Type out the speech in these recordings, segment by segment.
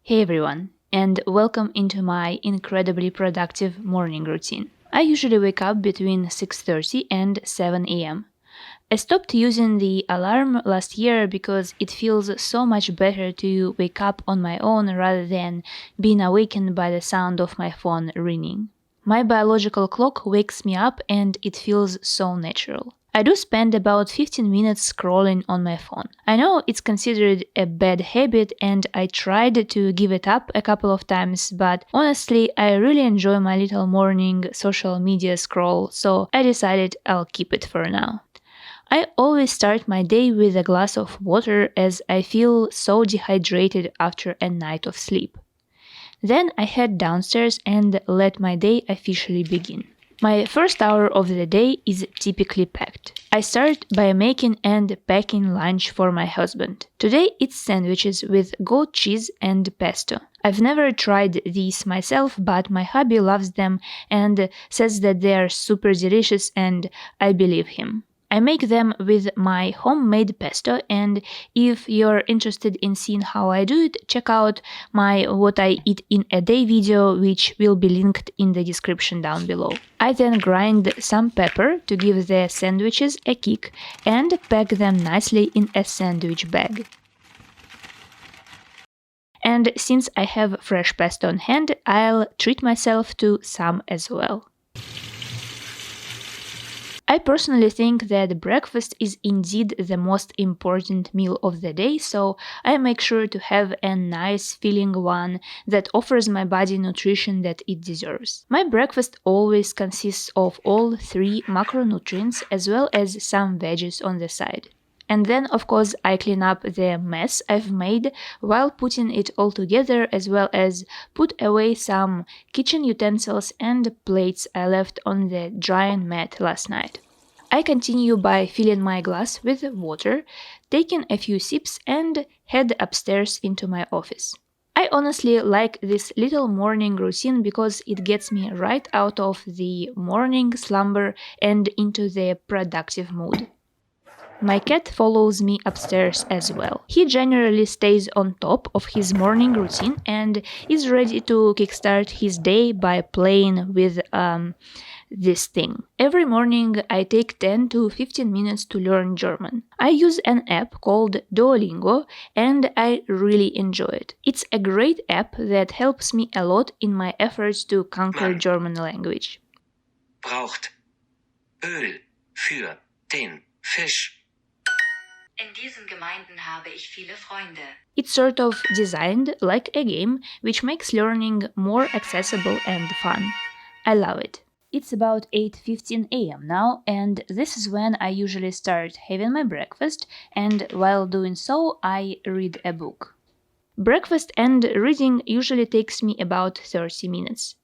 Hey everyone, and welcome into my incredibly productive morning routine. I usually wake up between 6:30 and 7 a.m. I stopped using the alarm last year because it feels so much better to wake up on my own rather than being awakened by the sound of my phone ringing. My biological clock wakes me up and it feels so natural. I do spend about 15 minutes scrolling on my phone. I know it's considered a bad habit and I tried to give it up a couple of times, but honestly, I really enjoy my little morning social media scroll, so I decided I'll keep it for now. I always start my day with a glass of water as I feel so dehydrated after a night of sleep. Then I head downstairs and let my day officially begin. My first hour of the day is typically packed. I start by making and packing lunch for my husband. Today it's sandwiches with goat cheese and pesto. I've never tried these myself, but my hubby loves them and says that they are super delicious, and I believe him. I make them with my homemade pesto, and if you're interested in seeing how I do it, check out my What I Eat in a Day video, which will be linked in the description down below. I then grind some pepper to give the sandwiches a kick and pack them nicely in a sandwich bag. And since I have fresh pesto on hand, I'll treat myself to some as well. I personally think that breakfast is indeed the most important meal of the day, so I make sure to have a nice filling one that offers my body nutrition that it deserves. My breakfast always consists of all three macronutrients as well as some veggies on the side. And then, of course, I clean up the mess I've made while putting it all together, as well as put away some kitchen utensils and plates I left on the drying mat last night. I continue by filling my glass with water, taking a few sips, and head upstairs into my office. I honestly like this little morning routine because it gets me right out of the morning slumber and into the productive mood. My cat follows me upstairs as well. He generally stays on top of his morning routine and is ready to kickstart his day by playing with this thing. Every morning I take 10 to 15 minutes to learn German. I use an app called Duolingo and I really enjoy it. It's a great app that helps me a lot in my efforts to conquer German language. Braucht Öl für den Fisch. In diesen Gemeinden habe ich viele Freunde. It's sort of designed like a game, which makes learning more accessible and fun. I love it. It's about 8:15 a.m. now, and this is when I usually start having my breakfast, and while doing so, I read a book. Breakfast and reading usually takes me about 30 minutes.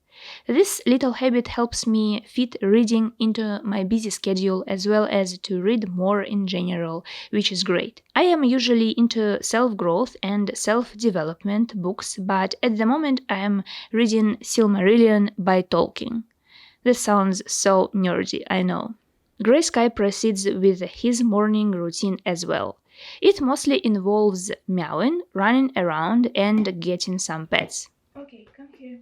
This little habit helps me fit reading into my busy schedule as well as to read more in general, which is great. I am usually into self-growth and self-development books, but at the moment I am reading Silmarillion by Tolkien. This sounds so nerdy, I know. Grey Sky proceeds with his morning routine as well. It mostly involves meowing, running around, and getting some pets. Okay, come here.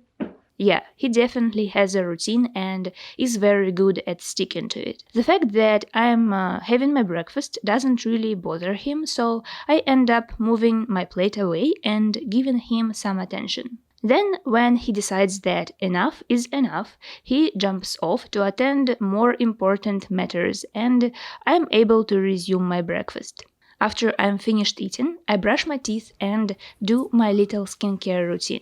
Yeah, he definitely has a routine and is very good at sticking to it. The fact that I'm having my breakfast doesn't really bother him, so I end up moving my plate away and giving him some attention. Then, when he decides that enough is enough, he jumps off to attend more important matters and I'm able to resume my breakfast. After I'm finished eating, I brush my teeth and do my little skincare routine.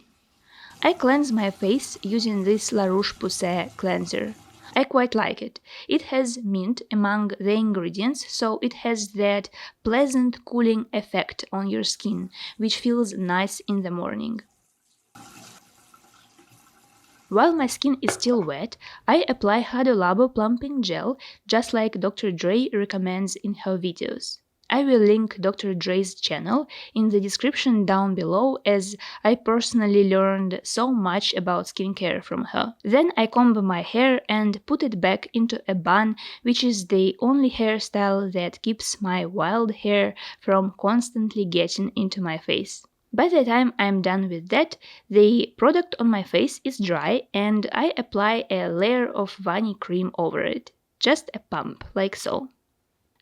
I cleanse my face using this La Roche-Posay cleanser. I quite like it. It has mint among the ingredients, so it has that pleasant cooling effect on your skin, which feels nice in the morning. While my skin is still wet, I apply Hada Labo plumping gel, just like Dr. Dre recommends in her videos. I will link Dr. Dre's channel in the description down below, as I personally learned so much about skincare from her. Then I comb my hair and put it back into a bun, which is the only hairstyle that keeps my wild hair from constantly getting into my face. By the time I'm done with that, the product on my face is dry and I apply a layer of vanilla cream over it. Just a pump, like so.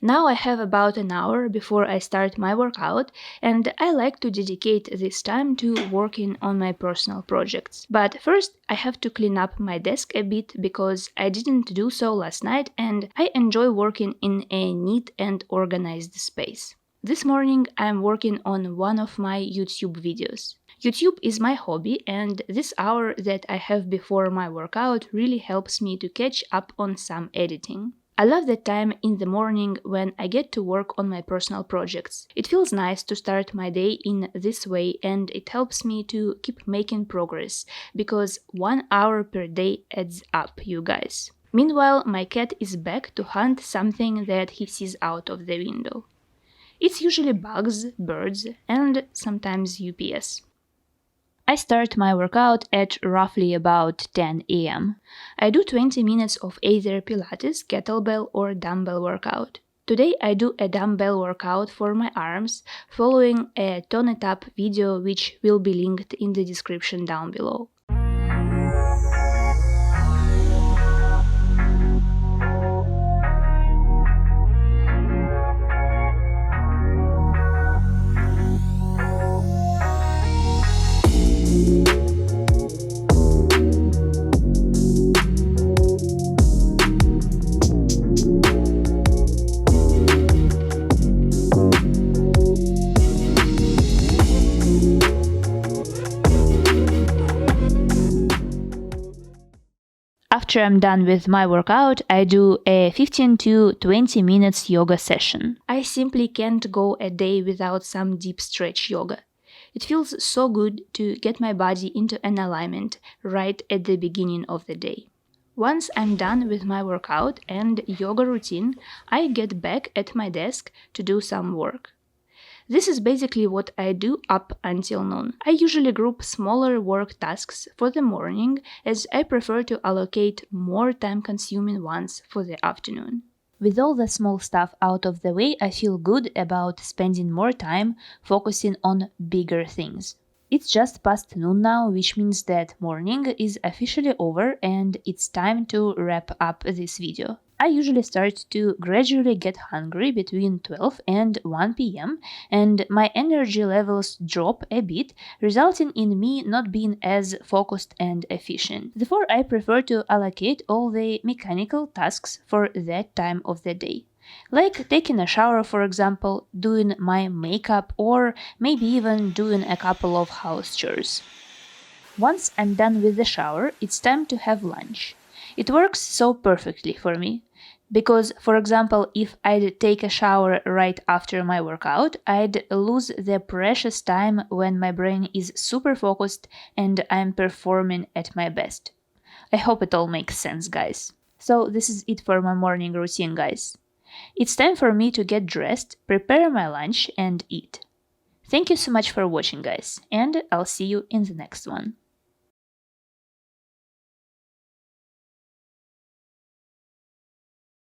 Now I have about an hour before I start my workout, and I like to dedicate this time to working on my personal projects. But first, I have to clean up my desk a bit because I didn't do so last night, and I enjoy working in a neat and organized space. This morning, I'm working on one of my YouTube videos. YouTube is my hobby, and this hour that I have before my workout really helps me to catch up on some editing. I love that time in the morning when I get to work on my personal projects. It feels nice to start my day in this way and it helps me to keep making progress because 1 hour per day adds up, you guys. Meanwhile, my cat is back to hunt something that he sees out of the window. It's usually bugs, birds, and sometimes UPS. I start my workout at roughly about 10 am. I do 20 minutes of either Pilates, kettlebell, or dumbbell workout. Today I do a dumbbell workout for my arms, following a Tone It Up video which will be linked in the description down below. After I'm done with my workout, I do a 15 to 20 minutes yoga session. I simply can't go a day without some deep stretch yoga. It feels so good to get my body into an alignment right at the beginning of the day. Once I'm done with my workout and yoga routine, I get back at my desk to do some work. This is basically what I do up until noon. I usually group smaller work tasks for the morning as I prefer to allocate more time-consuming ones for the afternoon. With all the small stuff out of the way, I feel good about spending more time focusing on bigger things. It's just past noon now, which means that morning is officially over and it's time to wrap up this video. I usually start to gradually get hungry between 12 and 1 p.m. and my energy levels drop a bit, resulting in me not being as focused and efficient. Therefore, I prefer to allocate all the mechanical tasks for that time of the day. Like taking a shower, for example, doing my makeup, or maybe even doing a couple of house chores. Once I'm done with the shower, it's time to have lunch. It works so perfectly for me. Because, for example, if I'd take a shower right after my workout, I'd lose the precious time when my brain is super focused and I'm performing at my best. I hope it all makes sense, guys. So this is it for my morning routine, guys. It's time for me to get dressed, prepare my lunch, and eat. Thank you so much for watching, guys, and I'll see you in the next one.